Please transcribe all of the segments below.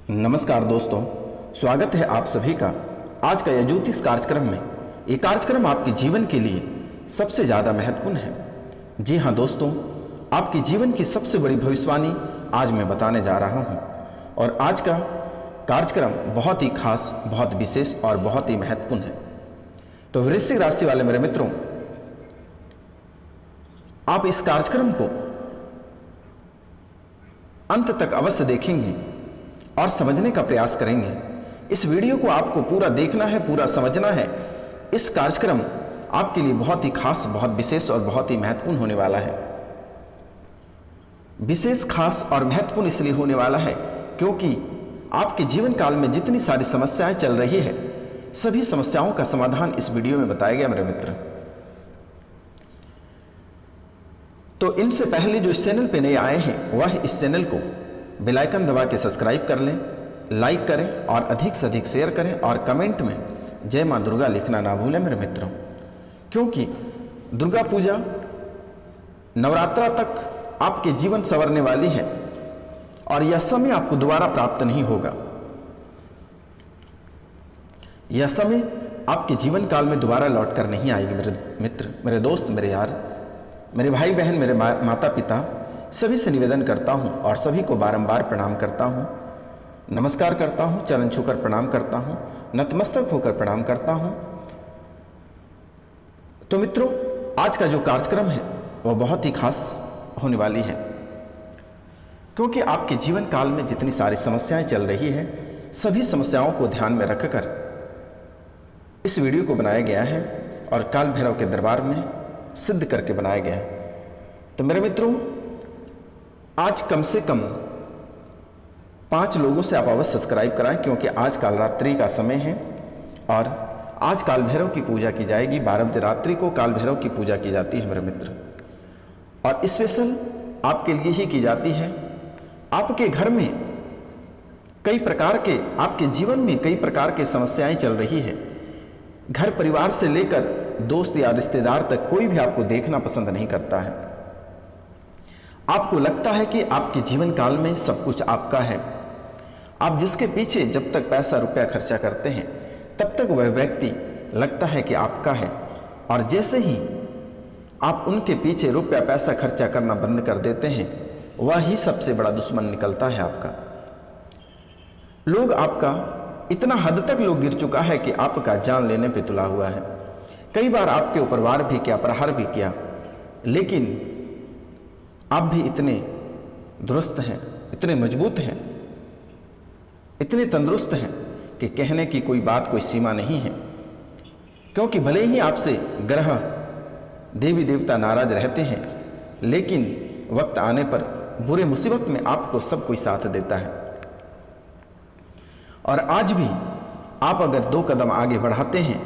नमस्कार दोस्तों, स्वागत है आप सभी का आज का यह ज्योतिष कार्यक्रम में। ये कार्यक्रम आपके जीवन के लिए सबसे ज़्यादा महत्वपूर्ण है। जी हाँ दोस्तों, आपके जीवन की सबसे बड़ी भविष्यवाणी आज मैं बताने जा रहा हूँ और आज का कार्यक्रम बहुत ही खास, बहुत विशेष और बहुत ही महत्वपूर्ण है। तो वृश्चिक राशि वाले मेरे मित्रों, आप इस कार्यक्रम को अंत तक अवश्य देखेंगे और समझने का प्रयास करेंगे। इस वीडियो को आपको पूरा देखना है, पूरा समझना है। इस कार्यक्रम आपके लिए बहुत ही खास, बहुत विशेष और बहुत ही महत्वपूर्ण होने वाला है। विशेष, खास और महत्वपूर्ण इसलिए होने वाला है क्योंकि आपके जीवन काल में जितनी सारी समस्याएं चल रही है, सभी समस्याओं का समाधान इस वीडियो में बताया गया मेरे मित्र। तो इनसे पहले जो इस चैनल पे नए आए हैं वह इस चैनल को बेल आइकन दबा के सब्सक्राइब कर लें, लाइक करें और अधिक से अधिक शेयर करें और कमेंट में जय मां दुर्गा लिखना ना भूलें मेरे मित्रों, क्योंकि दुर्गा पूजा नवरात्रा तक आपके जीवन संवरने वाली है और यह समय आपको दोबारा प्राप्त नहीं होगा। यह समय आपके जीवन काल में दोबारा लौट कर नहीं आएगी मेरे मित्र, मेरे दोस्त, मेरे यार, मेरे भाई बहन, मेरे माता पिता, सभी से निवेदन करता हूं और सभी को बारंबार प्रणाम करता हूं, नमस्कार करता हूं, चरण छूकर प्रणाम करता हूं, नतमस्तक होकर प्रणाम करता हूं। तो मित्रों, आज का जो कार्यक्रम है वह बहुत ही खास होने वाली है क्योंकि आपके जीवन काल में जितनी सारी समस्याएं चल रही है, सभी समस्याओं को ध्यान में रखकर इस वीडियो को बनाया गया है और काल भैरव के दरबार में सिद्ध करके बनाया गया है। तो मेरे मित्रों, आज कम से कम 5 लोगों से आप अवश्य सब्सक्राइब कराएं क्योंकि आज काल रात्रि का समय है और आज काल भैरव की पूजा की जाएगी। 12 बजे रात्रि को काल भैरव की पूजा की जाती है मेरे मित्र, और स्पेशल आपके लिए ही की जाती है। आपके घर में कई प्रकार के, आपके जीवन में कई प्रकार के समस्याएं चल रही है। घर परिवार से लेकर दोस्त या रिश्तेदार तक कोई भी आपको देखना पसंद नहीं करता है। आपको लगता है कि आपके जीवन काल में सब कुछ आपका है। आप जिसके पीछे जब तक पैसा रुपया खर्चा करते हैं तब तक वह व्यक्ति लगता है कि आपका है, और जैसे ही आप उनके पीछे रुपया पैसा खर्चा करना बंद कर देते हैं, वह ही सबसे बड़ा दुश्मन निकलता है आपका। लोग आपका इतना हद तक लोग गिर चुका है कि आपका जान लेने पे तुला हुआ है। कई बार आपके ऊपर वार भी किया, प्रहार भी किया, लेकिन आप भी इतने दुरुस्त हैं, इतने मजबूत हैं, इतने तंदुरुस्त हैं कि कहने की कोई बात, कोई सीमा नहीं है। क्योंकि भले ही आपसे ग्रह, देवी देवता नाराज रहते हैं, लेकिन वक्त आने पर बुरे मुसीबत में आपको सब कोई साथ देता है। और आज भी आप अगर 2 कदम आगे बढ़ाते हैं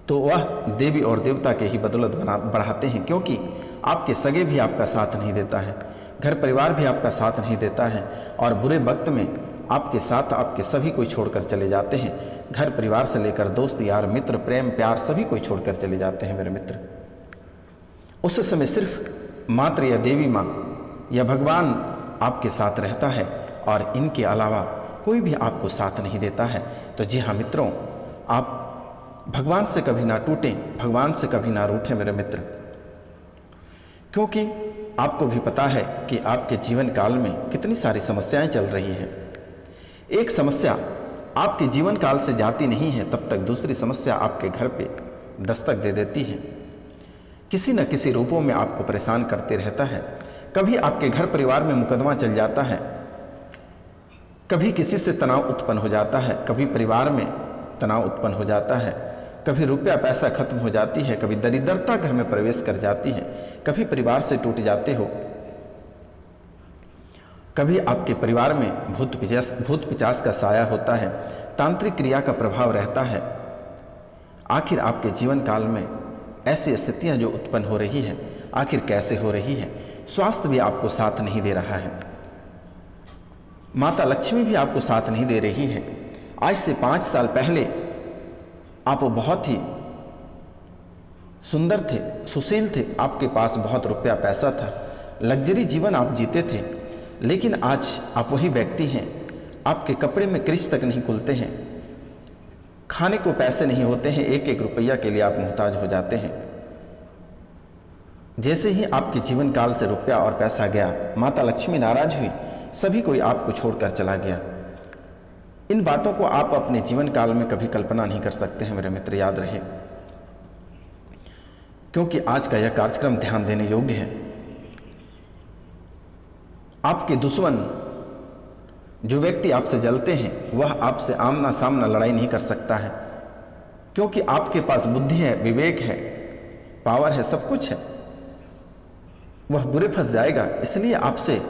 तो वह देवी और देवता के ही बदौलत बढ़ाते हैं, क्योंकि आपके सगे भी आपका साथ नहीं देता है, घर परिवार भी आपका साथ नहीं देता है, और बुरे वक्त में आपके साथ आपके सभी कोई छोड़कर चले जाते हैं। घर परिवार से लेकर दोस्त यार मित्र, प्रेम प्यार, सभी कोई छोड़कर चले जाते हैं मेरे मित्र। उस समय सिर्फ मात्र या देवी माँ या भगवान आपके साथ रहता है और इनके अलावा कोई भी आपको साथ नहीं देता है। तो जी हाँ मित्रों, आप भगवान से कभी ना टूटें, भगवान से कभी ना रूठें मेरे मित्र, क्योंकि आपको भी पता है कि आपके जीवन काल में कितनी सारी समस्याएं चल रही है। एक समस्या आपके जीवन काल से जाती नहीं है तब तक दूसरी समस्या आपके घर पे दस्तक दे देती है। किसी न किसी रूपों में आपको परेशान करते रहता है। कभी आपके घर परिवार में मुकदमा चल जाता है, कभी किसी से तनाव उत्पन्न हो जाता है, कभी परिवार में तनाव उत्पन्न हो जाता है, कभी रुपया पैसा खत्म हो जाती है, कभी दरिद्रता घर में प्रवेश कर जाती है, कभी परिवार से टूट जाते हो, कभी आपके परिवार में भूत पिचास का साया होता है, तांत्रिक क्रिया का प्रभाव रहता है। आखिर आपके जीवन काल में ऐसी स्थितियां जो उत्पन्न हो रही है, आखिर कैसे हो रही है? स्वास्थ्य भी आपको साथ नहीं दे रहा है, माता लक्ष्मी भी आपको साथ नहीं दे रही है। आज से 5 साल पहले आप बहुत ही सुंदर थे, सुशील थे, आपके पास बहुत रुपया पैसा था, लग्जरी जीवन आप जीते थे, लेकिन आज आप वही व्यक्ति हैं आपके कपड़े में क्रीच तक नहीं खुलते हैं, खाने को पैसे नहीं होते हैं, एक एक रुपया के लिए आप मोहताज हो जाते हैं। जैसे ही आपके जीवन काल से रुपया और पैसा गया, माता लक्ष्मी नाराज हुई, सभी कोई आपको छोड़कर चला गया। इन बातों को आप अपने जीवन काल में कभी कल्पना नहीं कर सकते हैं मेरे मित्र, याद रहे, क्योंकि आज का यह कार्यक्रम ध्यान देने योग्य है। आपके दुश्मन, जो व्यक्ति आपसे जलते हैं, वह आपसे आमना सामना लड़ाई नहीं कर सकता है, क्योंकि आपके पास बुद्धि है, विवेक है, पावर है, सब कुछ है। वह बुरे फंस जाएगा, इसलिए आपसे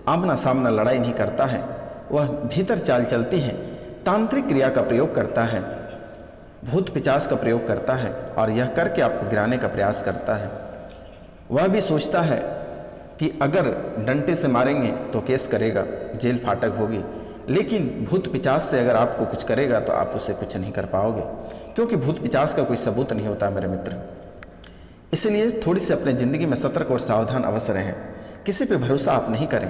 आमना सामना लड़ाई नहीं करता है। वह भीतर चाल चलती है, तांत्रिक क्रिया का प्रयोग करता है, भूत पिचास का प्रयोग करता है, और यह करके आपको गिराने का प्रयास करता है। वह भी सोचता है कि अगर डंडे से मारेंगे तो केस करेगा, जेल फाटक होगी, लेकिन भूत पिचास से अगर आपको कुछ करेगा तो आप उसे कुछ नहीं कर पाओगे, क्योंकि भूत पिचास का कोई सबूत नहीं होता मेरे मित्र। इसलिए थोड़ी सी अपने ज़िंदगी में सतर्क और सावधान अवश्य रहें। किसी पे भरोसा आप नहीं करें,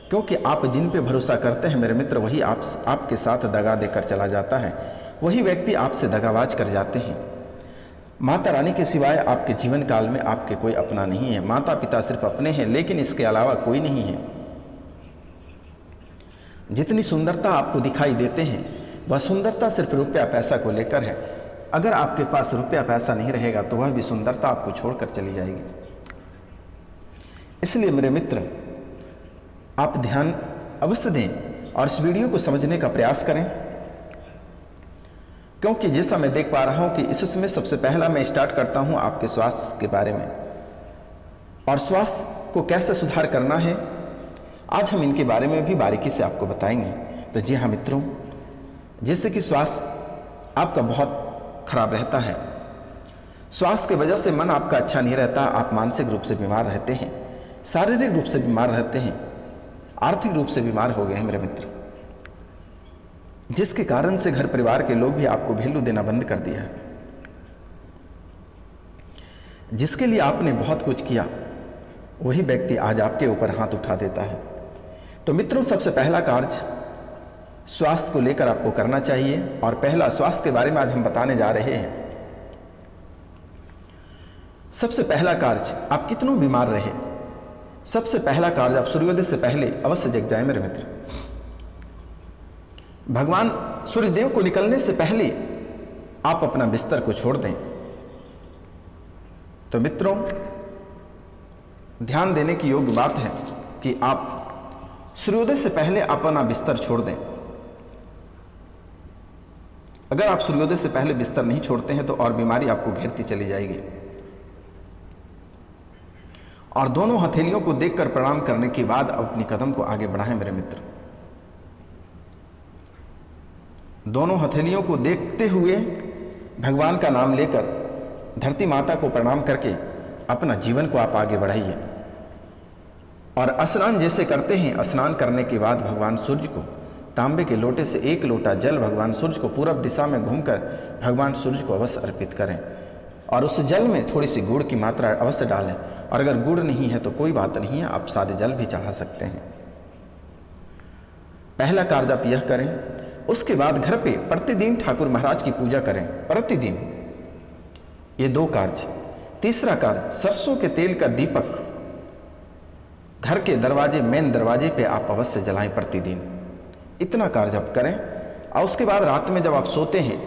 क्योंकि आप जिन पे भरोसा करते हैं मेरे मित्र, वही आपके साथ दगा देकर चला जाता है, वही व्यक्ति आपसे दगाबाज कर जाते हैं। माता रानी के सिवाय आपके जीवन काल में आपके कोई अपना नहीं है। माता पिता सिर्फ अपने हैं, लेकिन इसके अलावा कोई नहीं है। जितनी सुंदरता आपको दिखाई देते हैं, वह सुंदरता सिर्फ रुपया पैसा को लेकर है। अगर आपके पास रुपया पैसा नहीं रहेगा तो वह भी सुंदरता आपको छोड़कर चली जाएगी। इसलिए मेरे मित्र, आप ध्यान अवश्य दें और इस वीडियो को समझने का प्रयास करें, क्योंकि जैसा मैं देख पा रहा हूं कि इसमें सबसे पहला मैं स्टार्ट करता हूं आपके स्वास्थ्य के बारे में, और स्वास्थ्य को कैसे सुधार करना है आज हम इनके बारे में भी बारीकी से आपको बताएंगे। तो जी हाँ मित्रों, जैसे कि स्वास्थ्य आपका बहुत खराब रहता है, स्वास्थ्य की वजह से मन आपका अच्छा नहीं रहता, आप मानसिक रूप से बीमार रहते हैं, शारीरिक रूप से बीमार रहते हैं, आर्थिक रूप से बीमार हो गए हैं मेरे मित्र, जिसके कारण से घर परिवार के लोग भी आपको वैल्यू देना बंद कर दिया है। जिसके लिए आपने बहुत कुछ किया, वही व्यक्ति आज आपके ऊपर हाथ उठा देता है। तो मित्रों, सबसे पहला कार्य स्वास्थ्य को लेकर आपको करना चाहिए, और पहला स्वास्थ्य के बारे में आज हम बताने जा रहे हैं। सबसे पहला कार्य, आप कितनों बीमार रहे, सबसे पहला कार्य आप सूर्योदय से पहले अवश्य जग जाए मेरे मित्र। भगवान सूर्यदेव को निकलने से पहले आप अपना बिस्तर को छोड़ दें। तो मित्रों, ध्यान देने की योग्य बात है कि आप सूर्योदय से पहले अपना बिस्तर छोड़ दें। अगर आप सूर्योदय से पहले बिस्तर नहीं छोड़ते हैं तो और बीमारी आपको घेरती चली जाएगी। और दोनों हथेलियों को देखकर प्रणाम करने के बाद अपनी कदम को आगे बढ़ाएं मेरे मित्र। दोनों हथेलियों को देखते हुए भगवान का नाम लेकर धरती माता को प्रणाम करके अपना जीवन को आप आगे बढ़ाइए। और स्नान जैसे करते हैं, स्नान करने के बाद भगवान सूर्य को तांबे के लोटे से एक लोटा जल भगवान सूर्य को पूरब दिशा में घूमकर भगवान सूर्य को अवश्य अर्पित करें, और उस जल में थोड़ी सी गुड़ की मात्रा अवश्य डालें। और अगर गुड़ नहीं है तो कोई बात नहीं है, आप सादे जल भी चढ़ा सकते हैं। पहला कार्य आप यह करें। उसके बाद घर पे प्रतिदिन ठाकुर महाराज की पूजा करें, प्रतिदिन। ये दो कार्य। तीसरा कार्य, सरसों के तेल का दीपक घर के दरवाजे, मेन दरवाजे पे आप अवश्य जलाएं प्रतिदिन। इतना कार्य आप करें। और उसके बाद रात में जब आप सोते हैं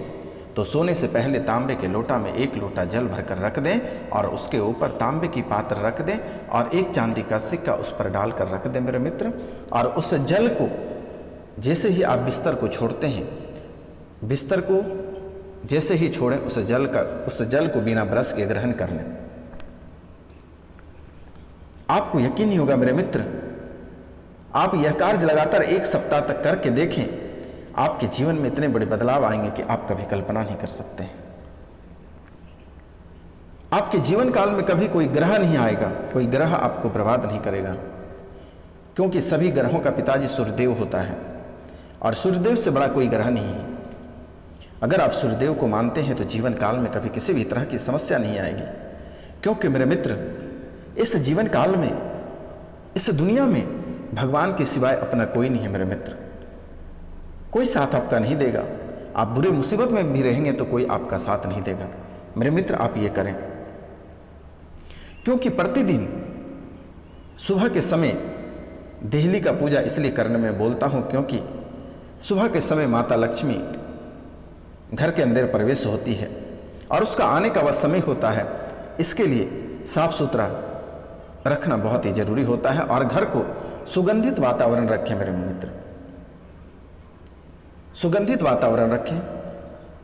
तो सोने से पहले तांबे के लोटा में एक लोटा जल भरकर रख दें, और उसके ऊपर तांबे की पात्र रख दें, और एक चांदी का सिक्का उस पर डालकर रख दें मेरे मित्र। और उस जल को जैसे ही आप बिस्तर को छोड़ते हैं, बिस्तर को जैसे ही छोड़ें, उस जल को बिना ब्रश के ग्रहण कर लें। आपको यकीन नहीं होगा मेरे मित्र, आप यह कार्य लगातार एक सप्ताह तक करके देखें, आपके जीवन में इतने बड़े बदलाव आएंगे कि आप कभी कल्पना नहीं कर सकते हैं। आपके जीवन काल में कभी कोई ग्रह नहीं आएगा, कोई ग्रह आपको बर्बाद नहीं करेगा, क्योंकि सभी ग्रहों का पिताजी सूर्यदेव होता है, और सूर्यदेव से बड़ा कोई ग्रह नहीं है। अगर आप सूर्यदेव को मानते हैं तो जीवन काल में कभी किसी भी तरह की समस्या नहीं आएगी, क्योंकि मेरे मित्र, इस जीवन काल में, इस दुनिया में भगवान के सिवाय अपना कोई नहीं है मेरे मित्र। कोई साथ आपका नहीं देगा। आप बुरे मुसीबत में भी रहेंगे तो कोई आपका साथ नहीं देगा। मेरे मित्र, आप ये करें, क्योंकि प्रतिदिन सुबह के समय देहली का पूजा इसलिए करने में बोलता हूँ, क्योंकि सुबह के समय माता लक्ष्मी घर के अंदर प्रवेश होती है और उसका आने का वह समय होता है। इसके लिए साफ सुथरा रखना बहुत ही जरूरी होता है और घर को सुगंधित वातावरण रखें मेरे मित्र, सुगंधित वातावरण रखें।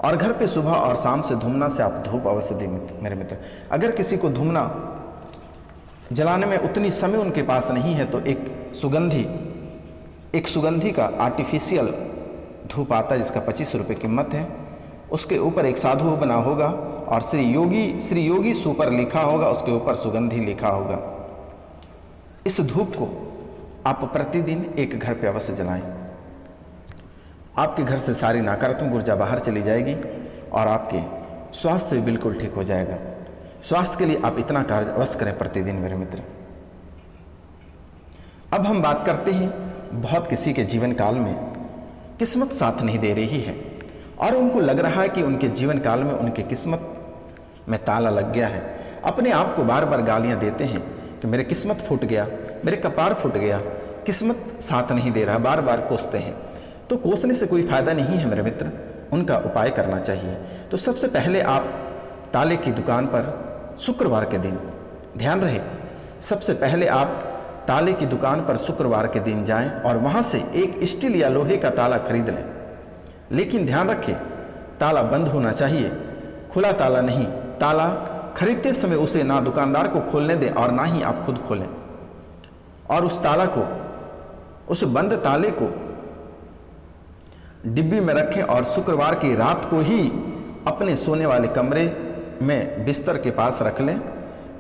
और घर पे सुबह और शाम से धूमना से आप धूप अवश्य दें मेरे मित्र। अगर किसी को धूमना जलाने में उतनी समय उनके पास नहीं है तो एक सुगंधी का आर्टिफिशियल धूप आता है जिसका 25 रुपये कीमत है, उसके ऊपर एक साधु बना होगा और श्री योगी सुपर लिखा होगा, उसके ऊपर सुगंधी लिखा होगा। इस धूप को आप प्रतिदिन एक घर पे अवश्य जलाएं। आपके घर से सारी नकारात्मक ऊर्जा बाहर चली जाएगी और आपके स्वास्थ्य भी बिल्कुल ठीक हो जाएगा। स्वास्थ्य के लिए आप इतना कार्य अवश्य करें प्रतिदिन मेरे मित्र। अब हम बात करते हैं, बहुत किसी के जीवन काल में किस्मत साथ नहीं दे रही है और उनको लग रहा है कि उनके जीवन काल में उनके किस्मत में ताला लग गया है। अपने आप को बार बार गालियां देते हैं कि मेरे किस्मत फूट गया, मेरे कपार फूट गया, किस्मत साथ नहीं दे रहा, बार बार कोसते हैं। तो कोसने से कोई फायदा नहीं है मेरे मित्र, उनका उपाय करना चाहिए। तो सबसे पहले आप ताले की दुकान पर शुक्रवार के दिन, ध्यान रहे, सबसे पहले आप ताले की दुकान पर शुक्रवार के दिन जाएं और वहां से एक स्टील या लोहे का ताला खरीद लें। लेकिन ध्यान रखें, ताला बंद होना चाहिए, खुला ताला नहीं। ताला खरीदते समय उसे ना दुकानदार को खोलने दें और ना ही आप खुद खोलें। और उस ताला को, उस बंद ताले को डिब्बी में रखें और शुक्रवार की रात को ही अपने सोने वाले कमरे में बिस्तर के पास रख लें।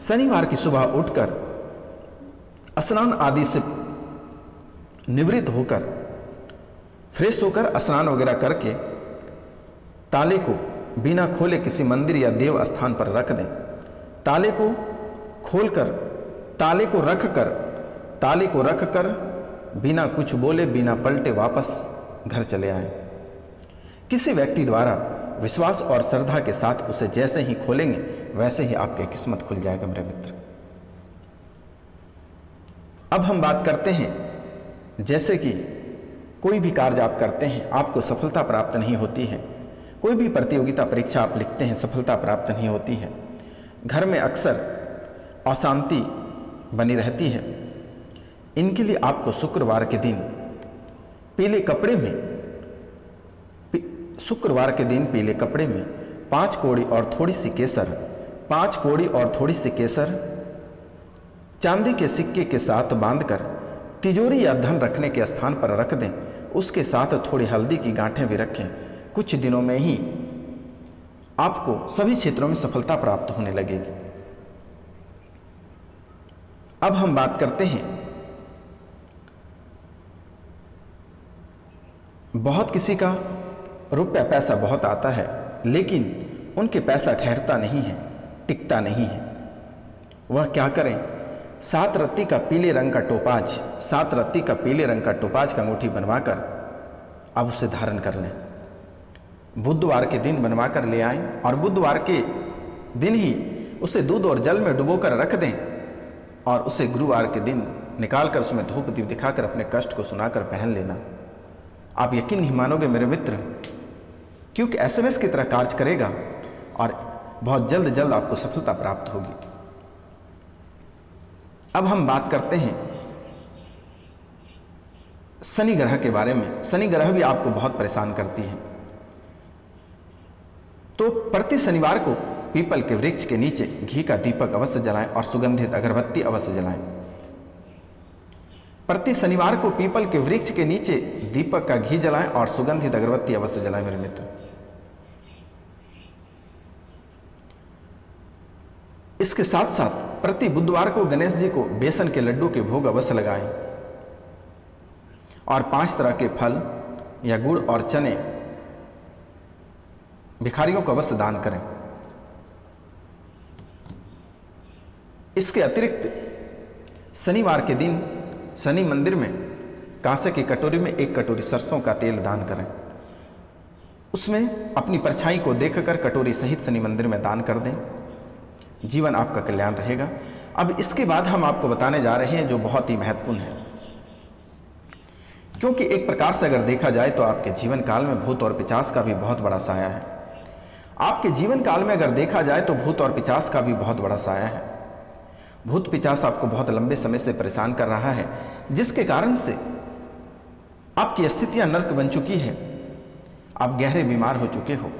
शनिवार की सुबह उठकर स्नान आदि से निवृत्त होकर, फ्रेश होकर स्नान वगैरह करके ताले को बिना खोले किसी मंदिर या देव स्थान पर रख दें। ताले को खोलकर, ताले को रखकर बिना कुछ बोले, बिना पलटे वापस घर चले आए। किसी व्यक्ति द्वारा विश्वास और श्रद्धा के साथ उसे जैसे ही खोलेंगे वैसे ही आपकी किस्मत खुल जाएगा मेरे मित्र। अब हम बात करते हैं, जैसे कि कोई भी कार्य आप करते हैं आपको सफलता प्राप्त नहीं होती है, कोई भी प्रतियोगिता परीक्षा आप लिखते हैं सफलता प्राप्त नहीं होती है, घर में अक्सर अशांति बनी रहती है, इनके लिए आपको शुक्रवार के दिन पीले कपड़े में 5 कोड़ी और थोड़ी सी केसर चांदी के सिक्के के साथ बांधकर तिजोरी या धन रखने के स्थान पर रख दें। उसके साथ थोड़ी हल्दी की गांठें भी रखें। कुछ दिनों में ही आपको सभी क्षेत्रों में सफलता प्राप्त होने लगेगी। अब हम बात करते हैं, बहुत किसी का रुपया पैसा बहुत आता है लेकिन उनके पैसा ठहरता नहीं है, टिकता नहीं है। वह क्या करें? 7 रत्ती का पीले रंग का टोपाज का अंगूठी बनवाकर अब उसे धारण कर लें। बुधवार के दिन बनवाकर ले आएं और बुधवार के दिन ही उसे दूध और जल में डुबोकर रख दें और उसे गुरुवार के दिन निकालकर उसमें धूप दीप दिखाकर अपने कष्ट को सुनाकर पहन लेना। आप यकीन नहीं मानोगे मेरे मित्र, क्योंकि एसएमएस की तरह कार्य करेगा और बहुत जल्द आपको सफलता प्राप्त होगी। अब हम बात करते हैं शनि ग्रह के बारे में। शनि ग्रह भी आपको बहुत परेशान करती है, तो प्रति शनिवार को पीपल के वृक्ष के नीचे घी का दीपक अवश्य जलाएं और सुगंधित अगरबत्ती अवश्य जलाएं। प्रति शनिवार को पीपल के वृक्ष के नीचे दीपक का घी जलाएं और सुगंधित अगरबत्ती अवश्य जलाएं मेरे मित्र। इसके साथ साथ प्रति बुधवार को गणेश जी को बेसन के लड्डू के भोग अवश्य लगाएं और 5 तरह के फल या गुड़ और चने भिखारियों को अवश्य दान करें। इसके अतिरिक्त शनिवार के दिन शनि मंदिर में कांसे की कटोरी में 1 कटोरी सरसों का तेल दान करें। उसमें अपनी परछाई को देखकर कटोरी सहित शनि मंदिर में दान कर दें, जीवन आपका कल्याण रहेगा। अब इसके बाद हम आपको बताने जा रहे हैं जो बहुत ही महत्वपूर्ण है, क्योंकि एक प्रकार से अगर देखा जाए तो आपके जीवन काल में भूत और पिशाच का भी बहुत बड़ा साया है। आपके जीवन काल में अगर देखा जाए तो भूत और पिशाच का भी बहुत बड़ा साया है। भूत पिशाच आपको बहुत लंबे समय से परेशान कर रहा है, जिसके कारण से आपकी स्थितियां नर्क बन चुकी है। आप गहरे बीमार हो चुके हो,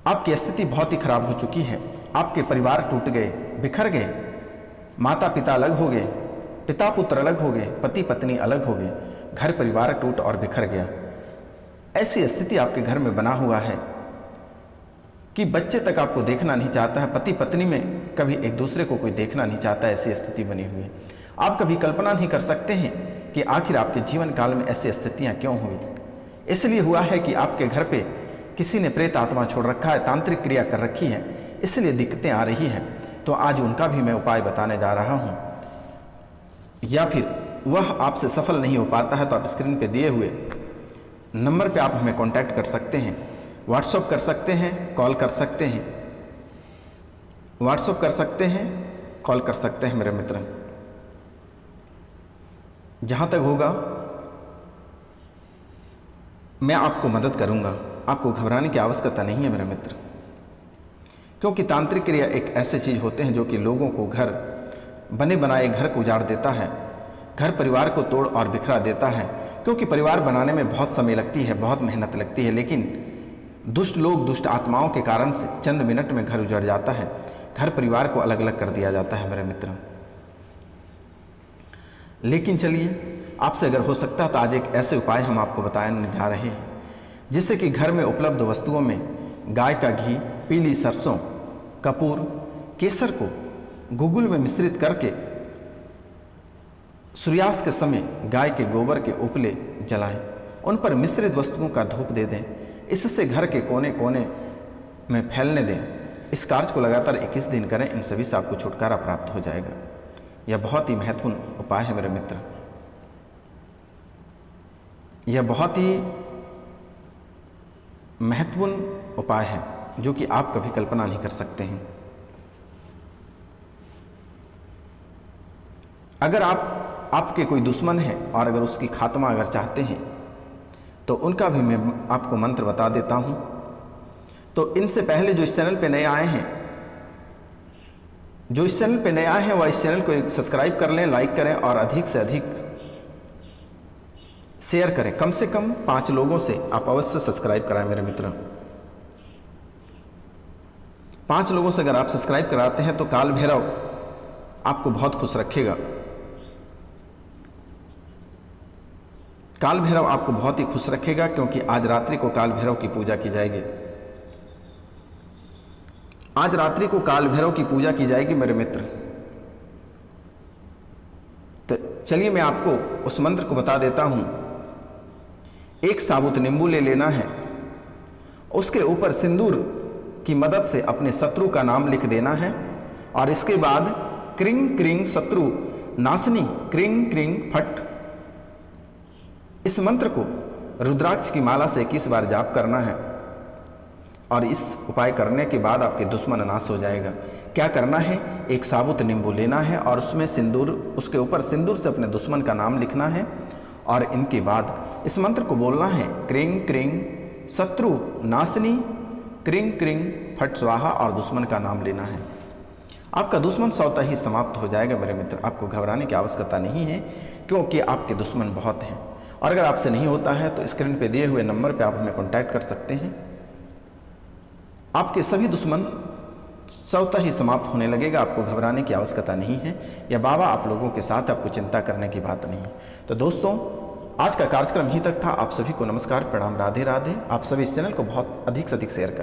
आपकी स्थिति बहुत ही खराब हो चुकी है। आपके परिवार टूट गए, बिखर गए, माता पिता अलग हो गए, पिता पुत्र अलग हो गए, पति पत्नी अलग हो गए, घर परिवार टूट और बिखर गया। ऐसी स्थिति आपके घर में बना हुआ है कि बच्चे तक आपको देखना नहीं चाहता है, पति पत्नी में कभी एक दूसरे को कोई देखना नहीं चाहता, ऐसी स्थिति बनी हुई है। आप कभी कल्पना नहीं कर सकते हैं कि आखिर आपके जीवन काल में ऐसी स्थितियां क्यों हुई। इसलिए हुआ है कि आपके घर पे किसी ने प्रेत आत्मा छोड़ रखा है, तांत्रिक क्रिया कर रखी है, इसलिए दिक्कतें आ रही हैं। तो आज उनका भी मैं उपाय बताने जा रहा हूं, या फिर वह आपसे सफल नहीं हो पाता है तो आप स्क्रीन पे दिए हुए नंबर पे आप हमें कांटेक्ट कर सकते हैं, व्हाट्सएप कर सकते हैं, कॉल कर सकते हैं, व्हाट्सएप कर सकते हैं, कॉल कर सकते हैं मेरे मित्र। जहाँ तक होगा मैं आपको मदद करूँगा, आपको घबराने की आवश्यकता नहीं है मेरे मित्र, क्योंकि तांत्रिक क्रिया एक ऐसे चीज़ होते हैं जो कि लोगों को घर बने बनाए घर को उजाड़ देता है, घर परिवार को तोड़ और बिखरा देता है। क्योंकि परिवार बनाने में बहुत समय लगती है, बहुत मेहनत लगती है, लेकिन दुष्ट लोग, दुष्ट आत्माओं के कारण से चंद मिनट में घर उजड़ जाता है, घर परिवार को अलग अलग कर दिया जाता है मेरे मित्र। लेकिन चलिए, आपसे अगर हो सकता है तो आज एक ऐसे उपाय हम आपको बताने जा रहे हैं जिससे कि घर में उपलब्ध वस्तुओं में गाय का घी, पीली सरसों, कपूर, केसर को गुगुल में मिश्रित करके सूर्यास्त के समय गाय के गोबर के उपले जलाएं, उन पर मिश्रित वस्तुओं का धूप दे दें, इससे घर के कोने कोने में फैलने दें। इस कार्य को लगातार 21 दिन करें, इन सभी से आपको छुटकारा प्राप्त हो जाएगा। यह बहुत ही महत्वपूर्ण उपाय है मेरे मित्र, यह बहुत ही महत्वपूर्ण उपाय है जो कि आप कभी कल्पना नहीं कर सकते हैं। अगर आपके कोई दुश्मन है और अगर उसकी खात्मा अगर चाहते हैं तो उनका भी मैं आपको मंत्र बता देता हूं। तो इनसे पहले जो इस चैनल पे नए आए हैं, जो इस चैनल पे नए आए हैं वह इस चैनल को सब्सक्राइब कर लें, लाइक करें और अधिक से अधिक शेयर करें। कम से कम 5 लोगों से आप अवश्य सब्सक्राइब कराएं मेरे मित्र। 5 लोगों से अगर आप सब्सक्राइब कराते हैं तो काल भैरव आपको बहुत खुश रखेगा। काल भैरव आपको बहुत ही खुश रखेगा, क्योंकि आज रात्रि को काल भैरव की पूजा की जाएगी। आज रात्रि को काल भैरव की पूजा की जाएगी मेरे मित्र। तो चलिए मैं आपको उस मंत्र को बता देता हूं। एक साबुत नींबू ले लेना है, उसके ऊपर सिंदूर की मदद से अपने शत्रु का नाम लिख देना है और इसके बाद क्रिंग क्रिंग शत्रु नाशनी क्रिंग क्रिंग फट, इस मंत्र को रुद्राक्ष की माला से 21 बार जाप करना है। और इस उपाय करने के बाद आपके दुश्मन नाश हो जाएगा। क्या करना है, एक साबुत नींबू लेना है और उसमें सिंदूर, उसके ऊपर सिंदूर से अपने दुश्मन का नाम लिखना है और इनके बाद इस मंत्र को बोलना है, क्रिंग क्रिंग शत्रु नाशनी क्रिंग क्रिंग फट स्वाहा, और दुश्मन का नाम लेना है। आपका दुश्मन स्वतः ही समाप्त हो जाएगा मेरे मित्र। आपको घबराने की आवश्यकता नहीं है, क्योंकि आपके दुश्मन बहुत हैं। और अगर आपसे नहीं होता है तो स्क्रीन पे दिए हुए नंबर पे आप हमें कांटेक्ट कर सकते हैं। आपके सभी दुश्मन स्वतः ही समाप्त होने लगेगा। आपको घबराने की आवश्यकता नहीं है। या बाबा आप लोगों के साथ, आपको चिंता करने की बात नहीं। तो दोस्तों, आज का कार्यक्रम यहीं तक था। आप सभी को नमस्कार, प्रणाम, राधे राधे। आप सभी इस चैनल को बहुत अधिक से अधिक शेयर करें।